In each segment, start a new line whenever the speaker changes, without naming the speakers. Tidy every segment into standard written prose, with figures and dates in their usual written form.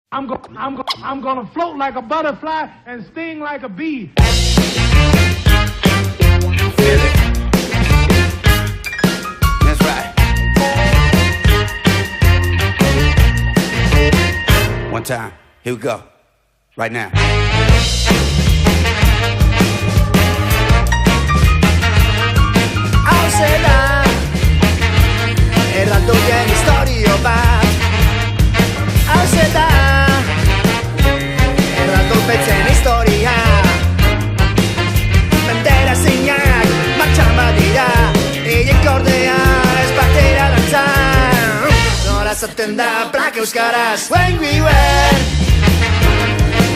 I'm gonna float like a butterfly and sting like a bee.
Feel it. That's right. One time. Here we go. Right now.
Auseda erraldoien historio bat. Auseda erraldopetzen historia. Bandera zeinak martxan badira, haiek ordea ez batera dantzan. Nola zaten da plak euskaraz. When we were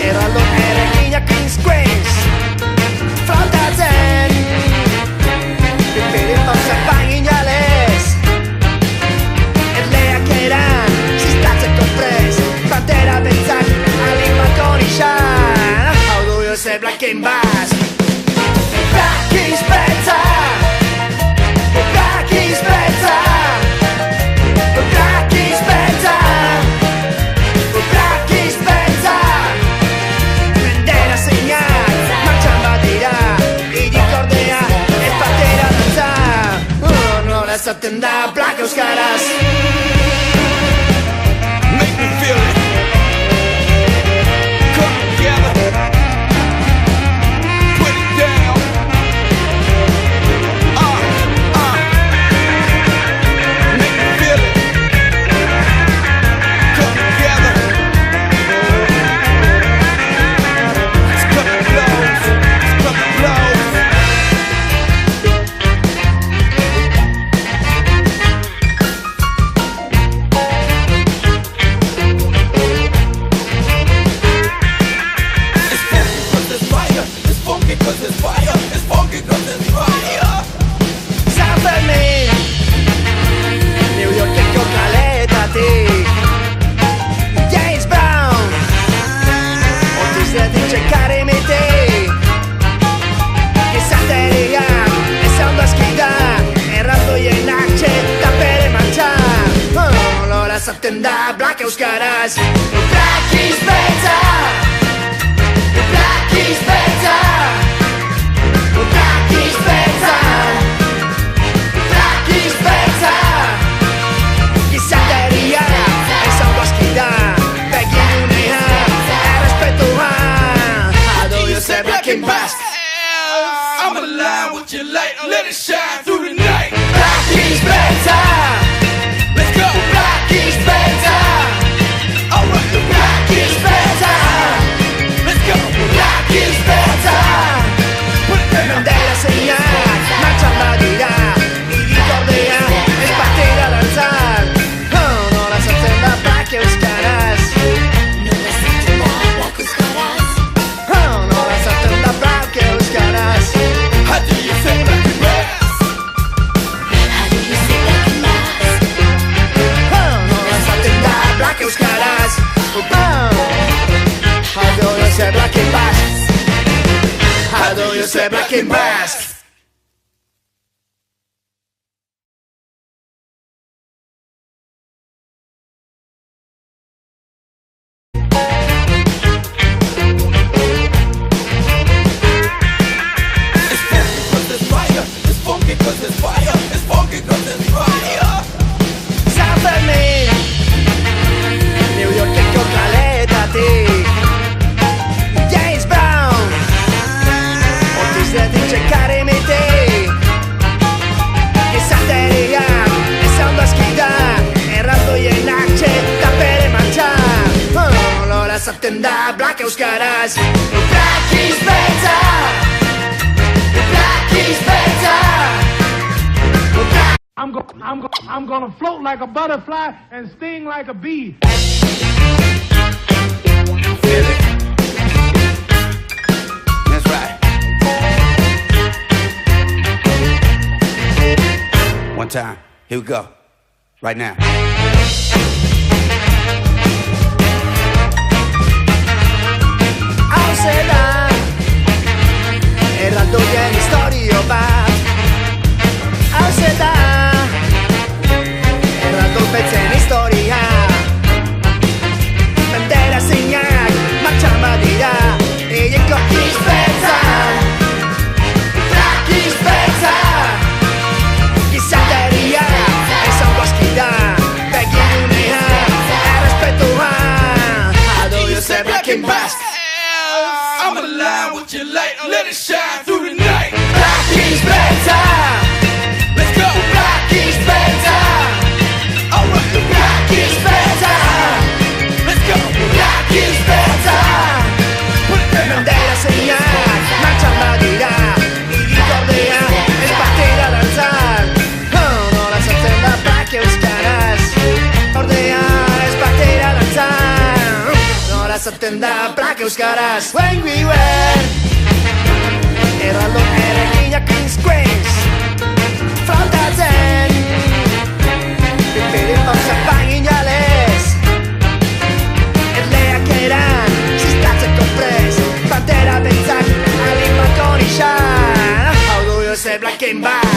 erraldo erreginak Queens flotatzen. Bere pauzak bagin jalez, erleak eran ziztatzeko prez, bandera bentzak alin bat hori xan. Hau du Jose Black and Bass. Black is better, Black is better, Black is better, Black is better. Bandera zeinak martxan badira, hirik ordea ez batera dantzan. Nola esaten da Black euskaraz.
Make me feel it. Come together. Put it down. Make me feel it. Come together. Let's cut the blows. Let's cut the blows.
San Fermin, New Yorkeko kaletatik. James Brown, Otis Karimiti. Gizateriak ez ondo aski da, erraldoienak txeta bere martxan. Nola esaten da Black euskaraz. Black is better, Black is better, Black is better, Black is better. Gizateria ez ondo aski da, begirunean errespetuan. How do you say Black and Bass?
I'm alive with your light, let it shine through the night.
Black is better,
Let's go.
Black is better,
Alright.
Black is better,
Let's go.
Black is better.
Put it down.
Bandera zeinak martxan badira, hirik ordea ez batera dantzan. Nola esaten da Black euskaraz. Nola esaten da Black euskaraz.
How do you say Black and Bass?
Nola esaten da Black euskaraz. How do you say Black and Bass? How do you say Black and Bass?
It's funky 'cause there's fire. It's funky 'cause there's fire.
San Fermin, New Yorkeko kaletatik. James Brown, Otis Karimiti. Gizateriak ez ondo aski da, erraldoienak txeta bere martxan. Nola esaten da Black euskaraz. Black is better, Black is better, Black.
I'm gonna float like a butterfly and sting like a bee.
Feel it. That's right. One time. Here we go. Right now.
Auseda erraldoien historio bat. Auseda erraldopetzen historia. Bandera
with your light, let it shine through the night.
Black is better.
Let's go.
Black is better.
Alright.
Black is better.
Let's go.
Black is better.
Put it down.
Bandera señal, marcha magira y recordea, es partida a danzar. No las atenda para que buscarás. Ordea, es partida a danzar. No las atenda para que buscarás. When we were Heraldo Erregiña Kings Queens Frontatzen Pipiri pausa panginales Erleak eran Ziztatzeko prest Pantera beltzak Alin balkon isan Hau du Jose Black and Bad